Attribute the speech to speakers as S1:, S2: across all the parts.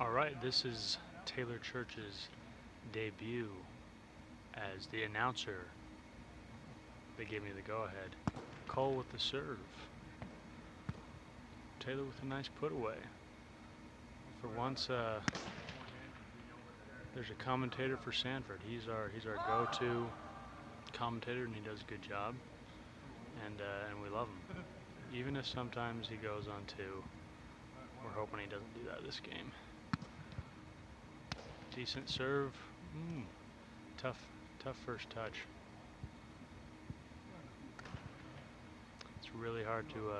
S1: Alright, this is Taylor Church's debut as the announcer. They gave me the go-ahead. Cole with the serve. Taylor with a nice put away. For once, there's a commentator for Sanford. He's our go-to commentator, and he does a good job. And we love him. Even if sometimes he goes on two, we're hoping he doesn't do that this game. Decent serve. Tough first touch. It's really hard to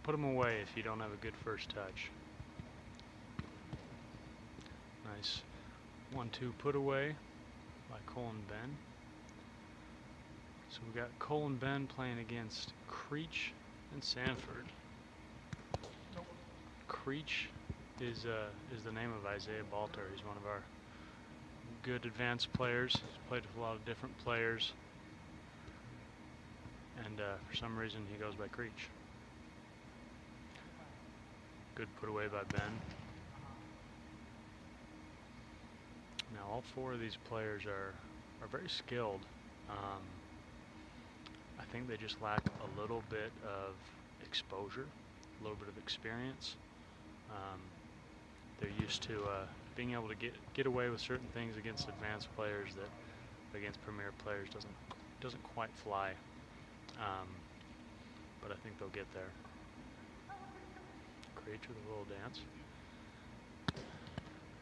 S1: put him away if you don't have a good first touch. Nice 1-2 put away by Cole and Ben. So we got Cole and Ben playing against Creech and Sanford. Creech is the name of Isaiah Balter. He's one of our good advanced players. He's played with a lot of different players, and for some reason he goes by Creech. Good put away by Ben. Now all four of these players are very skilled. I think they just lack a little bit of exposure, a little bit of experience. They're used to being able to get away with certain things against advanced players that against premier players doesn't quite fly. But I think they'll get there. Creech with a little dance.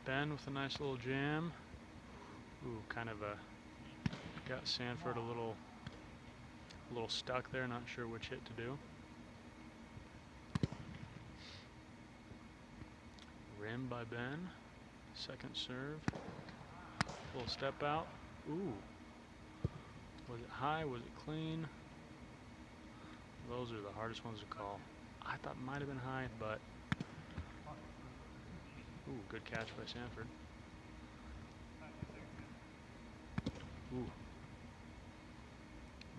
S1: Ben with a nice little jam. Ooh, kind of got Sanford a little stuck there, not sure which hit to do. Rim by Ben. Second serve. Little step out. Ooh. Was it high? Was it clean? Those are the hardest ones to call. I thought it might have been high, but ooh, good catch by Sanford. Ooh.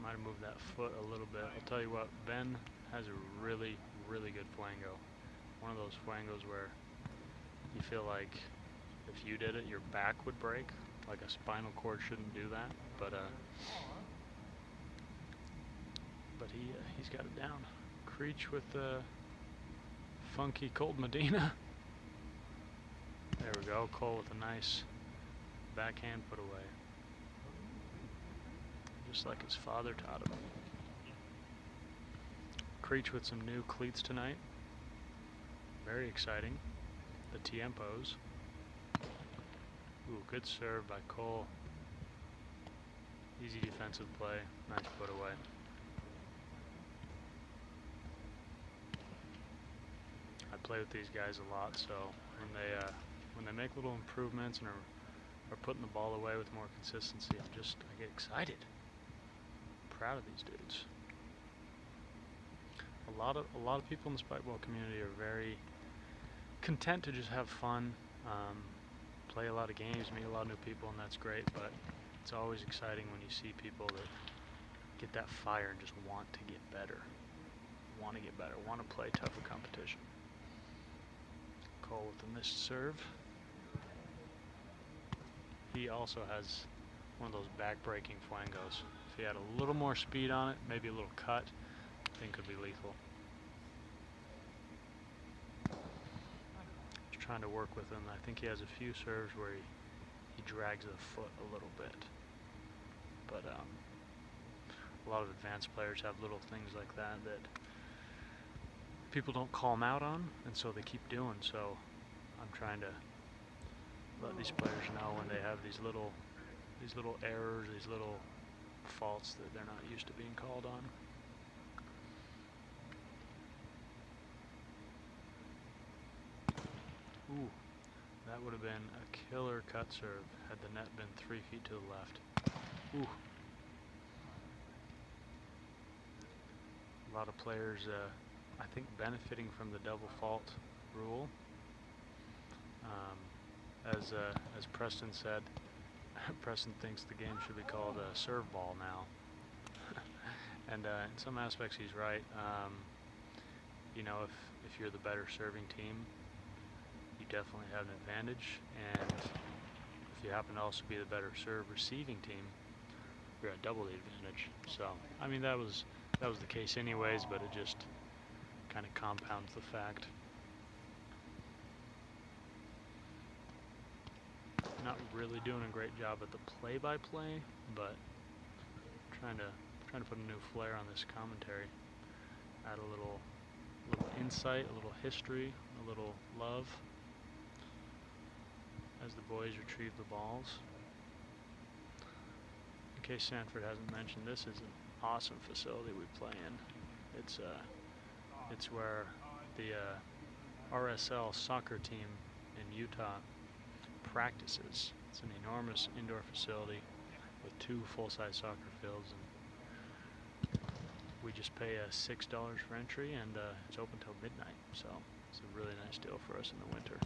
S1: Might have moved that foot a little bit. I'll tell you what, Ben has a really, really good flango. One of those flangos where you feel like if you did it, your back would break. Like a spinal cord shouldn't do that, but he's got it down. Creech with the funky Cold Medina. There we go. Cole with a nice backhand put away. Just like his father taught him. Creech with some new cleats tonight. Very exciting. The Tiempos. Ooh, good serve by Cole. Easy defensive play. Nice put away. I play with these guys a lot, so when they make little improvements and are putting the ball away with more consistency, I get excited. Proud of these dudes. A lot of people in the spikeball community are very content to just have fun, play a lot of games, meet a lot of new people, and that's great, but it's always exciting when you see people that get that fire and just want to get better, want to play tougher competition. Cole with a missed serve. He also has one of those back-breaking flangos. If he had a little more speed on it, maybe a little cut, I think could be lethal. Just trying to work with him. I think he has a few serves where he drags the foot a little bit. But a lot of advanced players have little things like that people don't call him out on, and so they keep doing. So I'm trying to let these players know when they have these little errors, these little faults that they're not used to being called on. Ooh, that would have been a killer cut serve had the net been 3 feet to the left. Ooh. A lot of players, I think, benefiting from the double fault rule. As Preston said, Preston thinks the game should be called a serve ball now. And in some aspects he's right. You know, if you're the better serving team, you definitely have an advantage, and if you happen to also be the better serve receiving team, you're at double the advantage. So, I mean, that was the case anyways, but it just kind of compounds the fact. Not really doing a great job at the play-by-play, but trying to put a new flair on this commentary. Add a little insight, a little history, a little love as the boys retrieve the balls. In case Sanford hasn't mentioned, this is an awesome facility we play in. It's where the RSL soccer team in Utah practices. It's an enormous indoor facility with 2 full-size soccer fields, and we just pay $6 for entry, and it's open till midnight, so it's a really nice deal for us in the winter.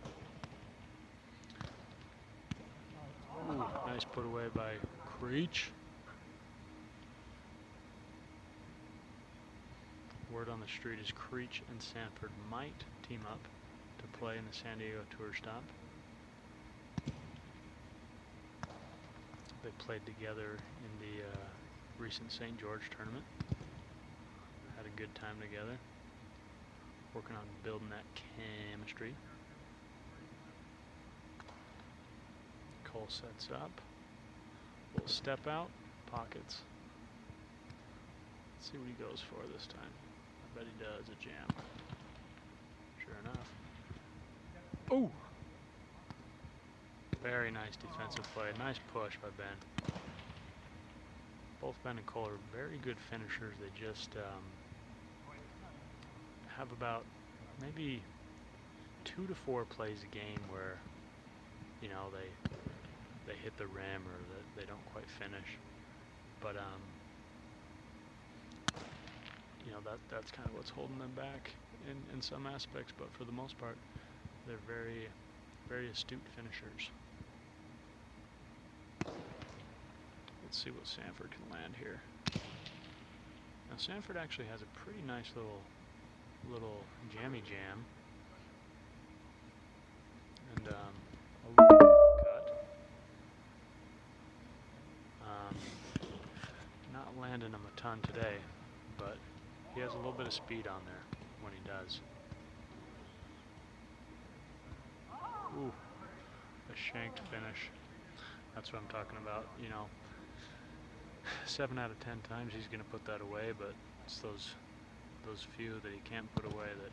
S1: Ooh, nice put away by Creech. Word on the street is Creech and Sanford might team up to play in the San Diego Tour Stop. They played together in the recent St. George tournament. Had a good time together, working on building that chemistry. Cole sets up. Little step out, pockets. Let's see what he goes for this time. I bet he does a jam. Sure enough. Oh! Very nice defensive play. Nice push by Ben. Both Ben and Cole are very good finishers. They just have about maybe 2 to 4 plays a game where, you know, they hit the rim or they don't quite finish. But you know, that's kind of what's holding them back in some aspects. But for the most part, they're very, very astute finishers. Let's see what Sanford can land here. Now Sanford actually has a pretty nice little jammy jam, and a little cut. Not landing him a ton today, but he has a little bit of speed on there when he does. Ooh, a shanked finish. That's what I'm talking about, you know. 7 out of 10 times he's going to put that away, but it's those few that he can't put away that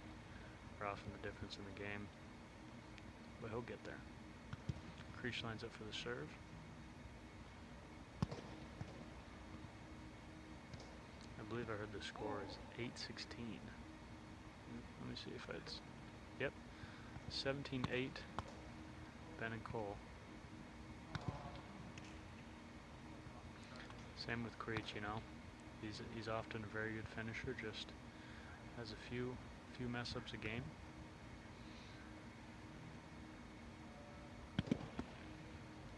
S1: are often the difference in the game. But he'll get there. Creech lines up for the serve. I believe I heard the score is 8-16. Let me see if it's... Yep. 17-8. Ben and Cole. Same with Creech, you know. He's often a very good finisher, just has a few mess ups a game.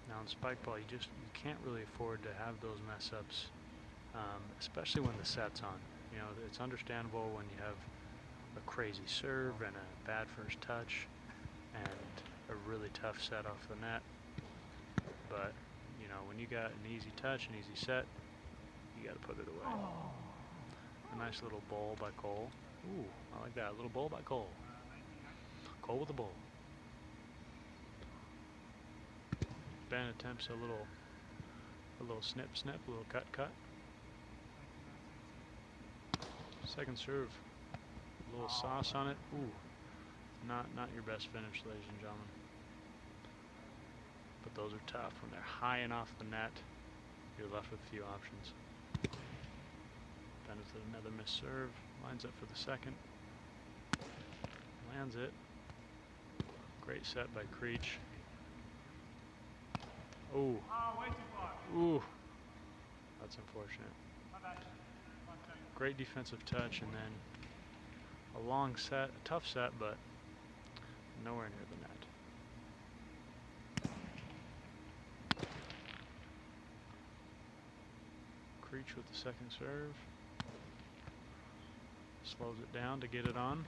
S1: Now in spike ball, you can't really afford to have those mess ups, especially when the set's on. You know, it's understandable when you have a crazy serve and a bad first touch and a really tough set off the net. But you know, when you got an easy touch, an easy set, you got to put it away. A nice little bowl by Cole. Ooh, I like that. A little bowl by Cole. Cole with a bowl. Ben attempts a little snip, a little cut. Second serve. A little sauce on it. Ooh, not your best finish, ladies and gentlemen. But those are tough. When they're high and off the net, you're left with few options. Ben with another missed serve. Lines up for the second. Lands it. Great set by Creech. Ooh. Ooh. That's unfortunate. Great defensive touch, and then a long set, a tough set, but nowhere near the net. Creech with the second serve. Slows it down to get it on.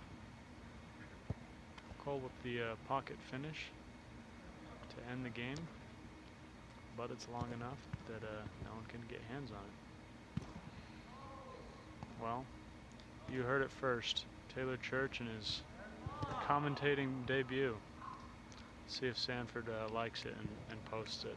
S1: Cole with the pocket finish to end the game, but it's long enough that no one can get hands on it. Well, you heard it first. Taylor Church in his commentating debut. See if Sanford likes it and posts it.